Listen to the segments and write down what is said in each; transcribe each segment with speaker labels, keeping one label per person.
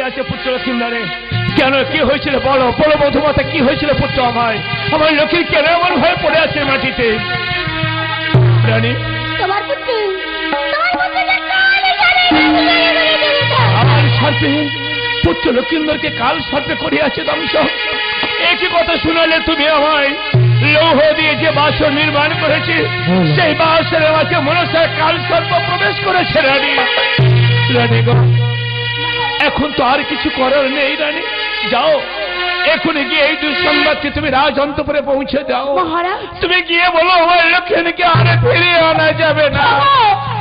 Speaker 1: আছে পুত্র লক্ষ্মীন্দরে। কেন কি হয়েছিল বলো বলো মধুমাতা, কি হয়েছিল পুত্র আমায়? আমার লক্ষ্মী কেন এমন ভাবে পড়ে আছে মাটিতে? রানী
Speaker 2: তোমার পুত্র
Speaker 1: কাল সর্পে পুত্র লক্ষ্মীন্দরকে কাল সর্পে করিয়াছে ধ্বংস। একই কথা শুনালে তুমি আমায়? লৌহ দিয়ে যে বাসর নির্মাণ করেছে সেই বাসরের মাঝে মনসা কাল সর্প প্রবেশ করেছে। রানী রানী গো, এখন তো আর কিছু করার নেই রানী। যাও এখনই গিয়ে এই দুঃসংবাদকে তুমি রাজ অন্তপুরে পৌঁছে দাও।
Speaker 2: মহারাজ
Speaker 1: তুমি গিয়ে বলো আমার লক্ষ্মীকে আর ফিরিয়ে আনা যাবে না।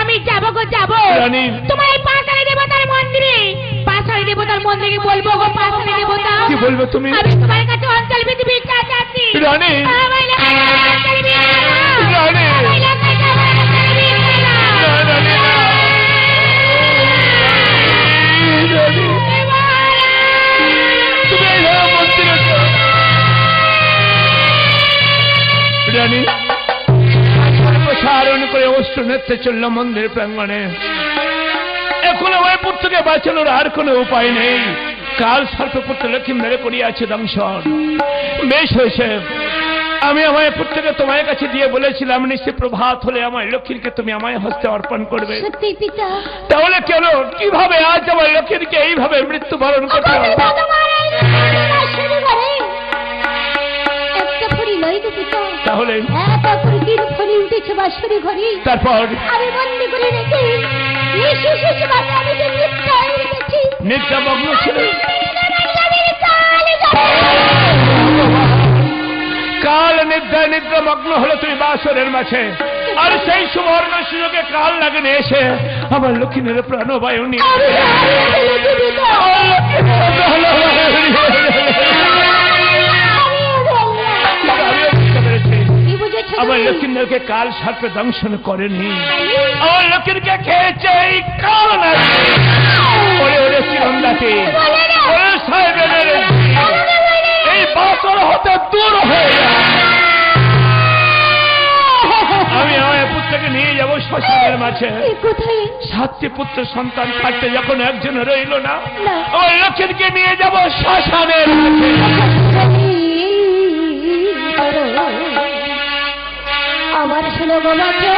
Speaker 2: আমি যাবো গো যাবো
Speaker 1: রানী,
Speaker 2: তোমার এই পাঁচালী দেবতার মন্দিরে, পাঁচালী দেবতার মন্দিরে বলবো গো পাঁচালী দেবতা।
Speaker 1: কি বলবো তুমি?
Speaker 2: আমি তোমার কাছে অঞ্চল বিধি ভিক্ষা চাচ্ছি।
Speaker 1: রানী
Speaker 2: আমার লক্ষ্মীকে অঞ্চল ভিক্ষা দাও।
Speaker 1: রানী
Speaker 2: আমার লক্ষ্মীকে অঞ্চল ভিক্ষা দাও।
Speaker 1: রানী রানী তুমি এইভাবে মন্দিরে যাও। রানী প্রসারণ করে অস্ত্র নেত্রে চলল মন্দির প্রাঙ্গণে। এখন আমার পুত্রকে বাঁচানোর আর কোনো উপায় নেই। কাল সর্পপুত্র লক্ষ্মীন্দরে করিয়াছে দংশন। বেশ হয়েছে, আমি আমার পুত্রকে তোমার কাছে দিয়ে বলেছিলাম নিশ্চয় প্রভাত হলে আমার লক্ষ্মীকে তুমি আমার হস্তে অর্পণ করবে।
Speaker 2: সত্যি পিতা।
Speaker 1: তাহলে কেন কিভাবে আজ আমার লক্ষ্মীকে এইভাবে মৃত্যুবরণ করতে হবে? তাহলে তারপর
Speaker 2: আমি বন্দি করে রেখে
Speaker 1: নিদ্রামগ্ন ছিল। কাল নিদ্রামগ্ন হলে তুমি বাসরের মাঝে, আর সেই সুবর্ণ সুযোগে কাল লাগেনি এসে আমার লক্ষ্মীর প্রাণবায়ু নিয়ে আমার লক্ষ্মীকে কাল সর্পে দংশন করেনি। আমার লক্ষ্মীকে খেয়েছে এই কাল নাকি। ওরে ওরে চিরন্দাতে ওরে সাহেবের এই বাসর হতে দূর হয়ে আমি আমার পুত্রকে নিয়ে যাবো শ্মশানের মাঝে। সাতটি পুত্র সন্তান থাকতে যখন একজন রইল না, আমার লক্ষ্মীকে নিয়ে যাবো শ্মশানের
Speaker 2: আমার ছিল গোলাকে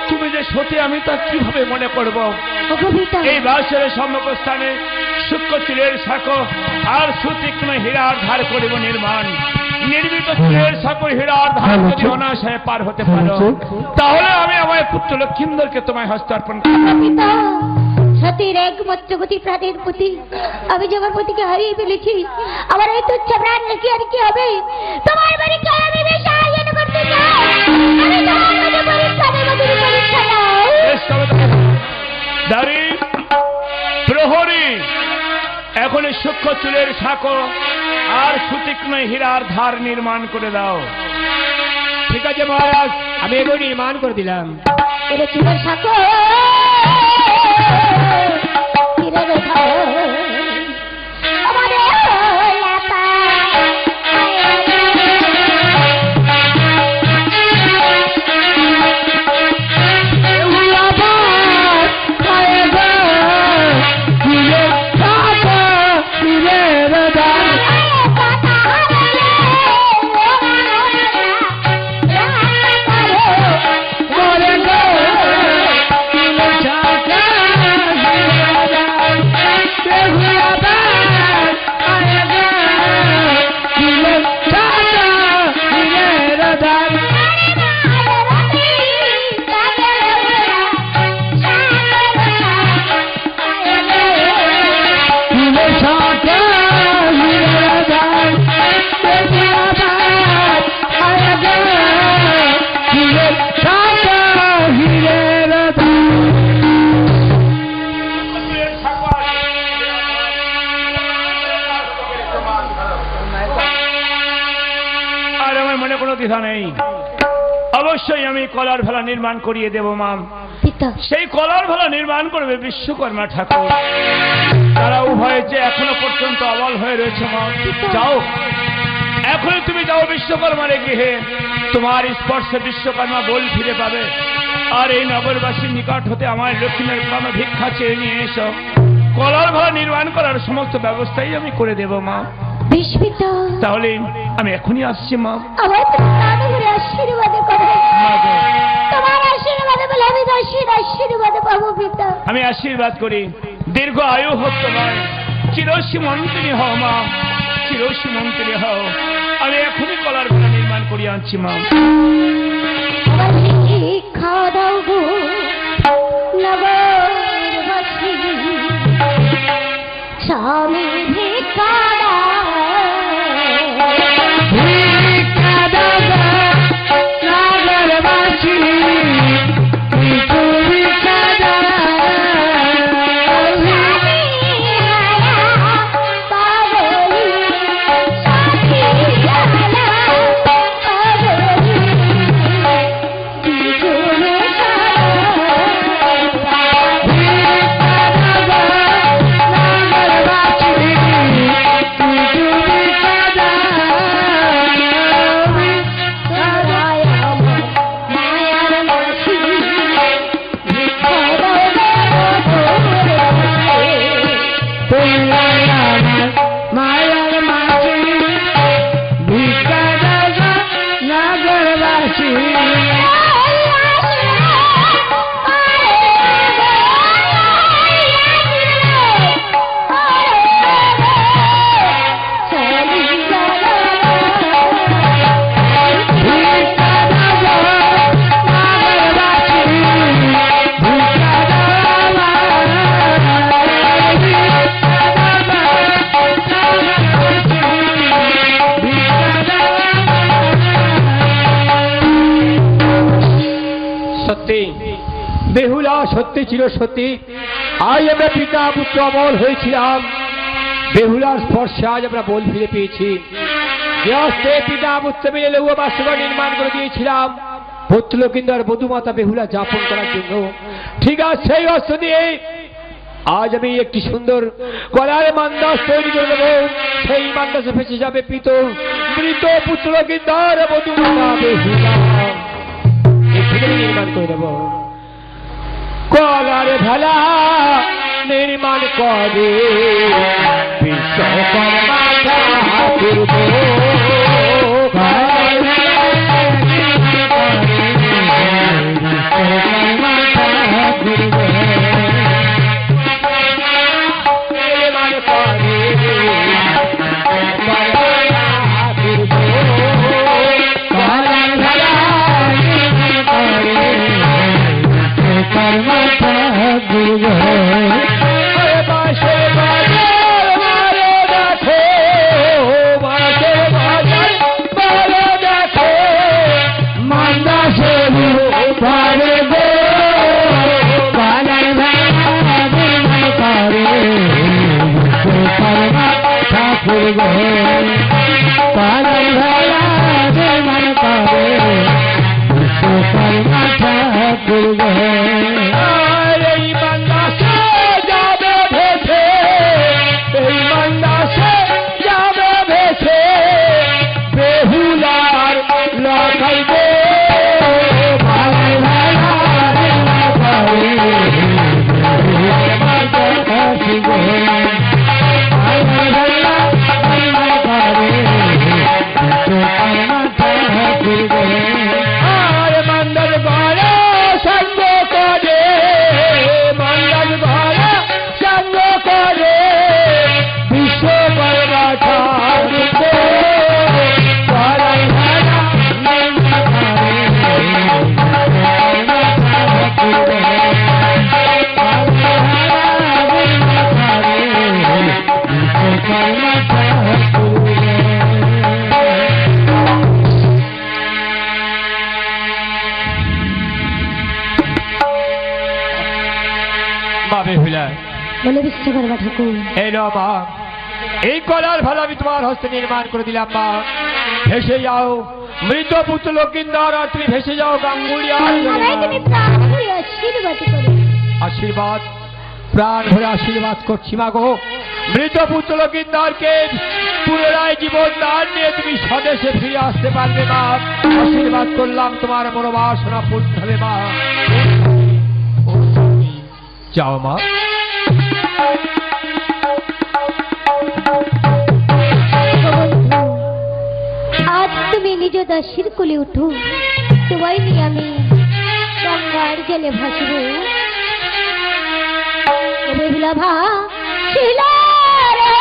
Speaker 1: তুমি যে সতী আমি তা কিভাবে মনে করব? এই বাসরের সম্মুখস্থানে সূক্ষ্ম চুলের শাখো আর সুতীক্ষ্ণ হীরার ধার করিব নির্মাণ। নির্মিত চুলের সাঁকো হীরার ধার যদি অনায়াসে পার হতে পারো, তাহলে আমি আমার পুত্র লক্ষিন্দরকে তোমায় হস্তার্পণ করব।
Speaker 2: পিতা, সতীর একমাত্র গতি প্রাণের প্রতি আমি যে আমার পতিকে হারিয়ে ফেলেছি, আমার এই তুচ্ছ প্রাণ রেখে আর কি হবে? তোমার বাড়িকে আমি বেশ আয়োজন করতে চাই। আমি তোমার মধ্যে পরীক্ষাদের মধ্যে পরীক্ষা নাও।
Speaker 1: দাঁড়ি প্রহরী, এখন সূক্ষ্ম চুলের সাঁকো আর সুতীক্ষ্ণ হীরার ধার নির্মাণ করে দাও।
Speaker 3: ঠিক আছে মহারাজ, আমি এগুলো নির্মাণ করে দিলাম।
Speaker 2: এটা চুলের সাঁকো হীরের ধার আমাদের লাপা
Speaker 1: নেই। অবশ্যই আমি কলার ভেলা নির্মাণ করিয়ে দেব মা। সেই কলার ভেলা নির্মাণ করবে বিশ্বকর্মা ঠাকুর। তারা উভয়ে যে এখনো পর্যন্ত অবল হয়ে রয়েছে মা। যাও, এখনই তুমি যাও বিশ্বকর্মার গৃহে। তোমার স্পর্শে বিশ্বকর্মা বল ফিরে পাবে। আর এই নগরবাসীর নিকট হতে আমার লক্ষ্মীর প্রাণ ভিক্ষা চেয়ে নিয়ে এসো। কলার ভেলা নির্মাণ করার সমস্ত ব্যবস্থাই আমি করে দেব মা। তাহলে আমি এখনই আসছি মা।
Speaker 2: আমার আশীর্বাদ করো। তোমার আশীর্বাদ বলে আমি আশীর্বাদ পাবো পিতা।
Speaker 1: আমি আশীর্বাদ করি দীর্ঘ আয়ু হোক তোমার, চিরসীমন্তিনী হও মা, চিরসীমন্তিনী হও। আমি এখনই কলার ভেলা নির্মাণ করিয়ে আনছি মা।
Speaker 2: খাওয়া দাও গো নগরবাসী, স্বামী ভিক্ষা
Speaker 3: বেহুলা সত্যি ছিল সত্যি। আজ আমরা পিতা পুত্র অমর হয়েছিলাম। বেহুলার স্পর্শে আজ আমরা বল ফিরে পেয়েছি। যে অস্ত্রে পিতা পুত্র মিলে লৌহ বাসঘর নির্মাণ করে দিয়েছিলাম পুত্র লক্ষিন্দর বধূমাতা বেহুলা যাপন করার জন্য, ঠিক আছে সেই অস্ত্র দিয়ে আজ আমি একটি সুন্দর কলার মান্দাস তৈরি করে দেবো। সেই মান্দাসে ফেসে যাবে মৃত পুত্র লক্ষিন্দর বধূমাতা বেহুলা। নির্মাণ করে দেবো কলার ভেলা নির্মাণ করে বিশ্বকর্মা ঠাকুর। নির্মাণ করে এই মান্দাসে যাবে ভেসে, এই মান্দাসে যাবে ভেসে, বেহুলার লখাইবে আর মন্ডল ঘরে সঙ্গ করে, মন্ডল ঘরে সঙ্গ করে, বিশ্ব করবা ঠাকুরকে করাই ভাড়া
Speaker 2: বলে বিশ্ব করবা ঠাকুর।
Speaker 3: এই লো মা, এই কলার ভালো আমি তোমার হস্তে নির্মাণ করে দিলাম মা। ভেসে যাও মৃত পুত্র লক্ষিন্দর, আর তুমি ভেসে যাও গাঙ্গুলি।
Speaker 2: আমায় তুমি প্রাণ ভরে আশীর্বাদ করো।
Speaker 3: আশীর্বাদ, প্রাণ ভরে আশীর্বাদ করছি মা গো। মৃত পুত্র লক্ষিন্দরকে পুনরায় জীবন দান নিয়ে তুমি স্বদেশে ফিরে আসতে পারবে মা। আশীর্বাদ করলাম, তোমার মনোবাসনা পূর্ণ হবে মা। যাও মা।
Speaker 2: আজ তুমি নিজ দাসীর কোলে উঠো, তোমায় নিয়ে আমি গঙ্গার জলে ভাসব। বেহুলা ভা শিলা রে,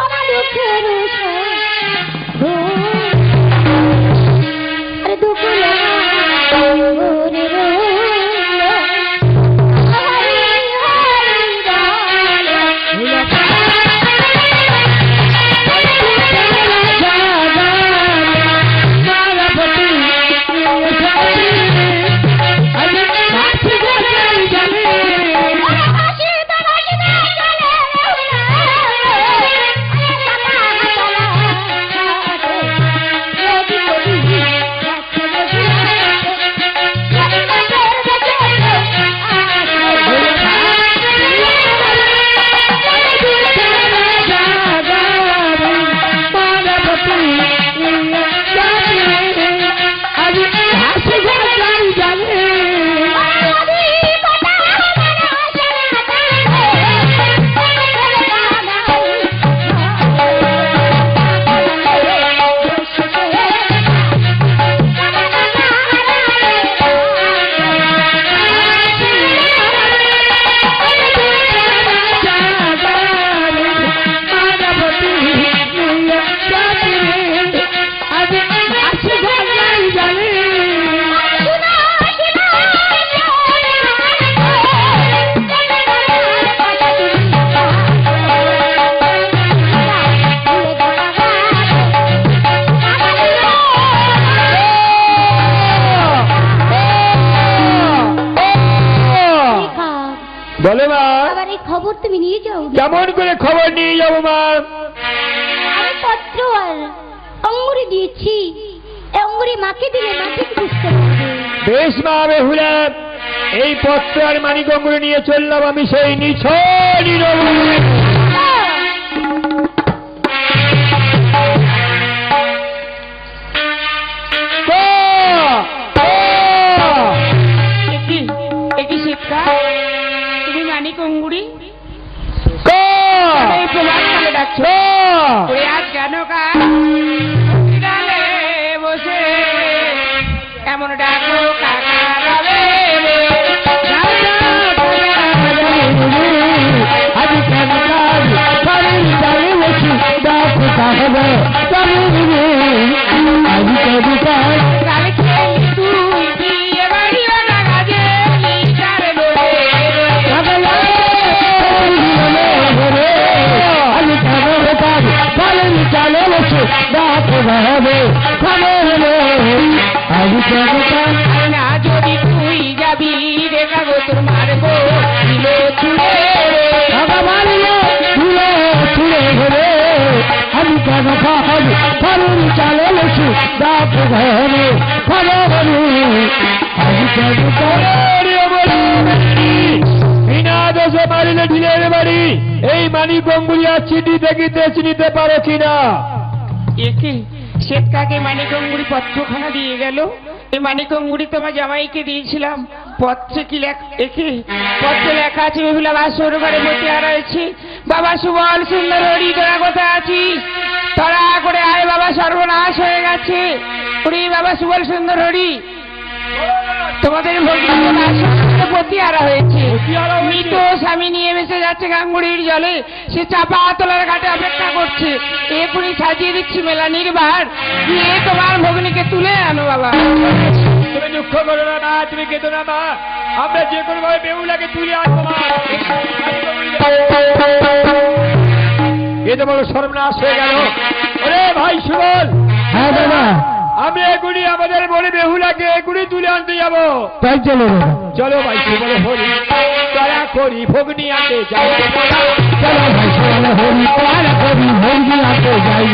Speaker 2: আমার দুঃখের দুঃখ
Speaker 3: বলে মা,
Speaker 2: আবার এই খবর তুমি নিয়ে যাও।
Speaker 3: কেমন করে খবর নিয়ে যাবো মা?
Speaker 2: আমি পত্র আর অঙ্গুরি দিয়েছি, অঙ্গুরি মাকে দিলে মাকে বুঝতে পারবে।
Speaker 3: বেশ মা বেহুলা, এই পত্র আর মানিক অঙ্গুরি নিয়ে চললাম আমি সেই নিছনি
Speaker 4: তুমি মানিক অঙ্গুরি আজ কেন কালে বসে এমন ডাকো কাকা যদি তুই যাবি দেখাবো তোর মারবো ছুড়ে
Speaker 3: আমি কেন ফল ফলুন চালে লসু দাপ ঘরে ফলবনু আজ কেন বিনা দোষে মারিলে ঢিলের বাড়ি। এই মানি গঙ্গুলি আর চিঠি দেখিতে চিনিতে পারো কিনা?
Speaker 4: একে শ্বেত কাকে মানিকঙ্গুড়ি পত্রখানা দিয়ে গেল। এই মানিকঙ্গুড়ি তোমার জামাইকে দিয়েছিলাম। পত্রে কি একে পত্রে লেখা আছে বেহুলা বাসর ঘরে মতিয়া রয়েছে। বাবা সুবল সুন্দর হরি তোরা কোথায় আছিস? তোরা করে আয় বাবা, সর্বনাশ হয়ে গেছে। ওরে বাবা সুবল সুন্দর হরি, তোমাদের পতিয়ারা হয়েছে। মৃত স্বামী নিয়ে ভেসে যাচ্ছে গাঙ্গুড়ির জলে। সে চাপা তোলার ঘাটে অপেক্ষা করছে। এখনই সাজিয়ে দিচ্ছি মেলানির বার, গিয়ে তোমার ভগ্নিকে তুলে আনো বাবা।
Speaker 3: তুমি দুঃখ করো না মা, তুমি কেঁদো না মা, আমরা যে কোনো ভাবে বেহুলাকে তুলে আনবো মা। এ তো বড় সর্বনাশ হয়ে গেল। ওরে ভাই সুবল, হ্যাঁ দাদা, আমি এগুলি আমাদের বলে বেহুলাকে এগুলি তুলে আনতে যাবো। তাই চলো চলো ভাই সুবল হরি তারা করি ভগ্নি আনতে যাই। চলো ভাই সুবল হরি তারা করি ভগ্নি আনতে যাই।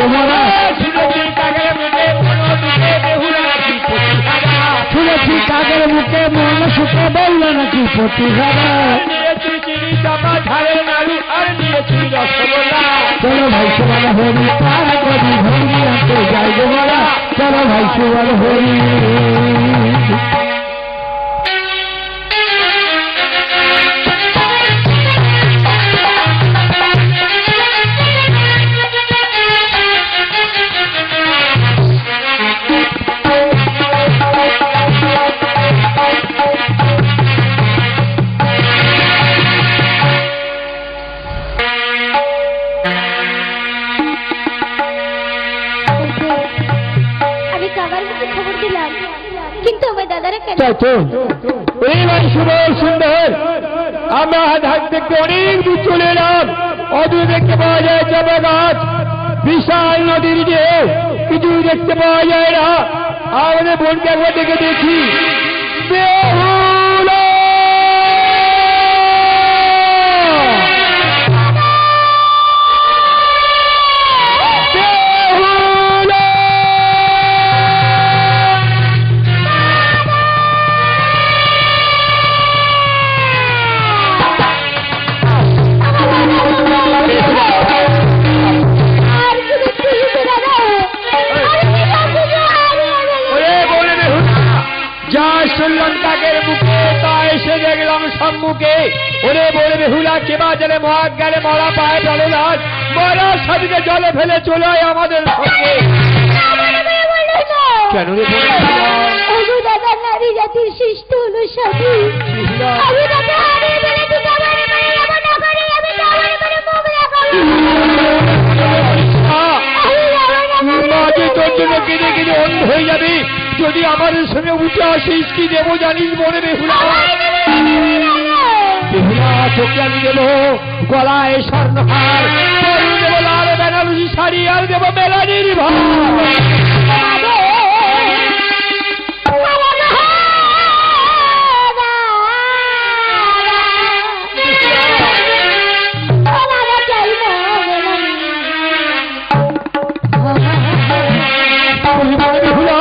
Speaker 3: শুনেছি কাকের মুখে মন দুঃখে বেহুলা নাকি প্রতিহারা, শুনেছি কাকের মুখে মন সুখে বেহুলা নাকি প্রতিহারা। নিয়েছি চিনি চাপা ঝাড়ের নাড়ু আর নিয়েছি রসগোল্লা। চলো ভাই সুবল হরি তারা করি ভগ্নি আনতে যাই। চলো ভাই সুবল হরি। সুন্দর আমরা হাত দেখতে অনেক দূর চলে এলাম। অদূর দেখতে পাওয়া যায় চাপা গাছ, বিশাল নদীর ঢেউ, কিছু দেখতে পাওয়া যায় না। আমাদের বোনকে একবার দেখে দেখি। বেহুলা সম্মুখে। ওরে বলে বেহুলা কেবা জলে মহাক গেলে মরা পায়ে জলরাজ, মরা সাজিতে জলে ফেলে চলে আয় আমাদের সঙ্গে। কেন রে
Speaker 2: দাদা, নারী জাতির শিষ্ট অনুসারী
Speaker 3: তোর জন্য কেঁদে কেঁদে অন্ধ হয়ে যাবি। যদি আমাদের সঙ্গে উঠে আসিস কি দেবো জানিস বলে বেহুলা? বেহুলা তোকে আমি দেবো গলায় স্বর্ণহার, দেবো লাল বেনারসি শাড়ি, আর দেবো মেলানির ভার। বেহুলা